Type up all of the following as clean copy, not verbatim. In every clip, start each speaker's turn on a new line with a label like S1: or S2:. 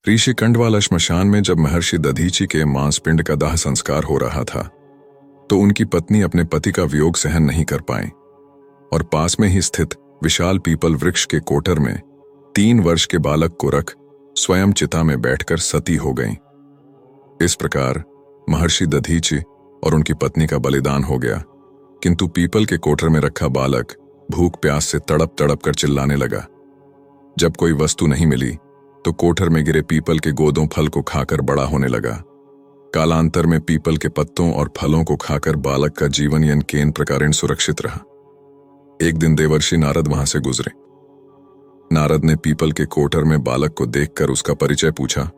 S1: ऋषिकंड वाला श्मशान में जब महर्षि दधीचि के मांसपिंड का दाह संस्कार हो रहा था तो उनकी पत्नी अपने पति का वियोग सहन नहीं कर पाई और पास में ही स्थित विशाल पीपल वृक्ष के कोटर में 3 वर्ष के बालक को रख स्वयं चिता में बैठकर सती हो गईं। इस प्रकार महर्षि दधीचि और उनकी पत्नी का बलिदान हो गया, किंतु पीपल के कोटर में रखा बालक भूख प्यास से तड़प तड़प कर चिल्लाने लगा। जब कोई वस्तु नहीं मिली तो कोठर में गिरे पीपल के गोदों फल को खाकर बड़ा होने लगा। कालांतर में पीपल के पत्तों और फलों को खाकर बालक का जीवन यन केन प्रकारेण सुरक्षित रहा। एक दिन देवर्षि नारद वहां से गुजरे। नारद ने पीपल के कोठर में बालक को देखकर उसका परिचय पूछा।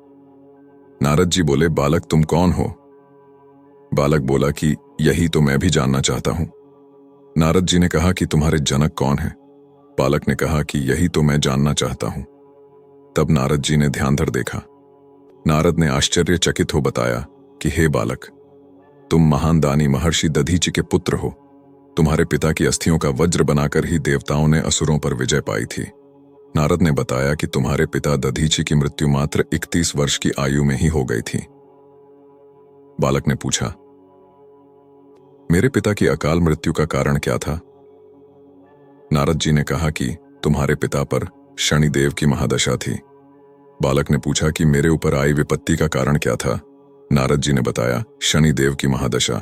S1: नारद जी बोले, बालक तुम कौन हो? बालक बोला कि यही तो मैं भी जानना चाहता हूं। नारद जी ने कहा कि तुम्हारे जनक कौन है? बालक ने कहा कि यही तो मैं जानना चाहता हूं। तब नारद जी ने ध्यान धर देखा। नारद ने आश्चर्यचकित हो बताया कि हे बालक, तुम महान दानी महर्षि दधीचि के पुत्र हो। तुम्हारे पिता की अस्थियों का वज्र बनाकर ही देवताओं ने असुरों पर विजय पाई थी। नारद ने बताया कि तुम्हारे पिता दधीचि की मृत्यु मात्र 31 वर्ष की आयु में ही हो गई थी। बालक ने पूछा, मेरे पिता की अकाल मृत्यु का कारण क्या था? नारद जी ने कहा कि तुम्हारे पिता पर शनिदेव की महादशा थी। बालक ने पूछा कि मेरे ऊपर आई विपत्ति का कारण क्या था? नारद जी ने बताया, शनिदेव की महादशा।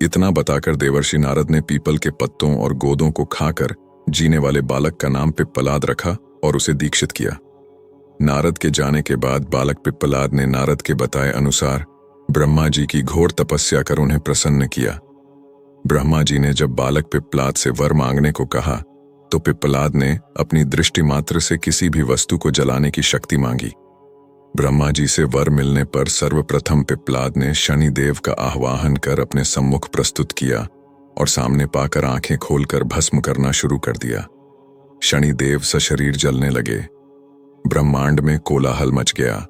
S1: इतना बताकर देवर्षि नारद ने पीपल के पत्तों और गोदों को खाकर जीने वाले बालक का नाम पिप्पलाद रखा और उसे दीक्षित किया। नारद के जाने के बाद बालक पिप्पलाद ने नारद के बताए अनुसार ब्रह्मा जी की घोर तपस्या कर उन्हें प्रसन्न किया। ब्रह्मा जी ने जब बालक पिप्पलाद से वर मांगने को कहा तो पिप्पलाद ने अपनी दृष्टि मात्र से किसी भी वस्तु को जलाने की शक्ति मांगी। ब्रह्मा जी से वर मिलने पर सर्वप्रथम पिप्पलाद ने शनिदेव का आह्वान कर अपने सम्मुख प्रस्तुत किया और सामने पाकर आंखें खोलकर भस्म करना शुरू कर दिया। शनिदेव सशरीर जलने लगे। ब्रह्मांड में कोलाहल मच गया।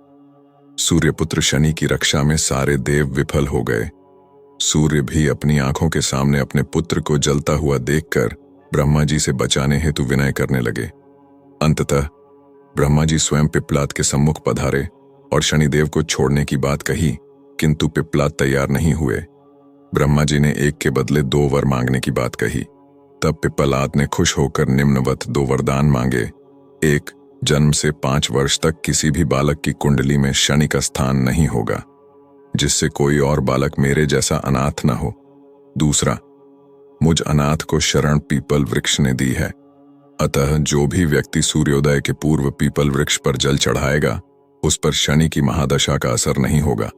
S1: सूर्यपुत्र शनि की रक्षा में सारे देव विफल हो गए। सूर्य भी अपनी आंखों के सामने अपने पुत्र को जलता हुआ देखकर ब्रह्मा जी से बचाने हेतु विनय करने लगे। अंततः ब्रह्मा जी स्वयं पिप्पलाद के सम्मुख पधारे और शनिदेव को छोड़ने की बात कही, किंतु पिप्पलाद तैयार नहीं हुए। ब्रह्मा जी ने एक के बदले 2 वर मांगने की बात कही। तब पिप्पलाद ने खुश होकर निम्नवत 2 वरदान मांगे। 1, जन्म से 5 वर्ष तक किसी भी बालक की कुंडली में शनि का स्थान नहीं होगा, जिससे कोई और बालक मेरे जैसा अनाथ न हो। दूसरा, मुझ अनाथ को शरण पीपल वृक्ष ने दी है, अतः जो भी व्यक्ति सूर्योदय के पूर्व पीपल वृक्ष पर जल चढ़ाएगा उस पर शनि की महादशा का असर नहीं होगा।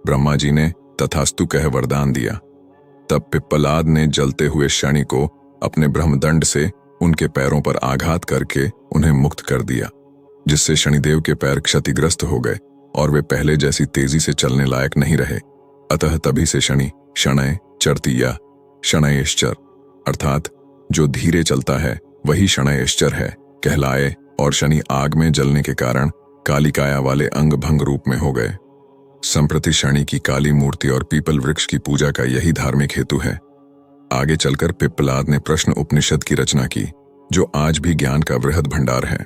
S1: ब्रह्मा जी ने तथास्तु कह वरदान दिया। तब पिप्पलाद ने जलते हुए शनि को अपने ब्रह्मदंड से उनके पैरों पर आघात करके उन्हें मुक्त कर दिया, जिससे शनिदेव के पैर क्षतिग्रस्त हो गए और वे पहले जैसी तेजी से चलने लायक नहीं रहे। अतः तभी से शनि शनय चरती या शनयश्चर अर्थात जो धीरे चलता है वही शनयश्चर है कहलाए और शनि आग में जलने के कारण कालिकाया वाले अंग भंग रूप में हो गए। संप्रति शनि की काली मूर्ति और पीपल वृक्ष की पूजा का यही धार्मिक हेतु है। आगे चलकर पिप्पलाद ने प्रश्न उपनिषद की रचना की, जो आज भी ज्ञान का वृहद भंडार है।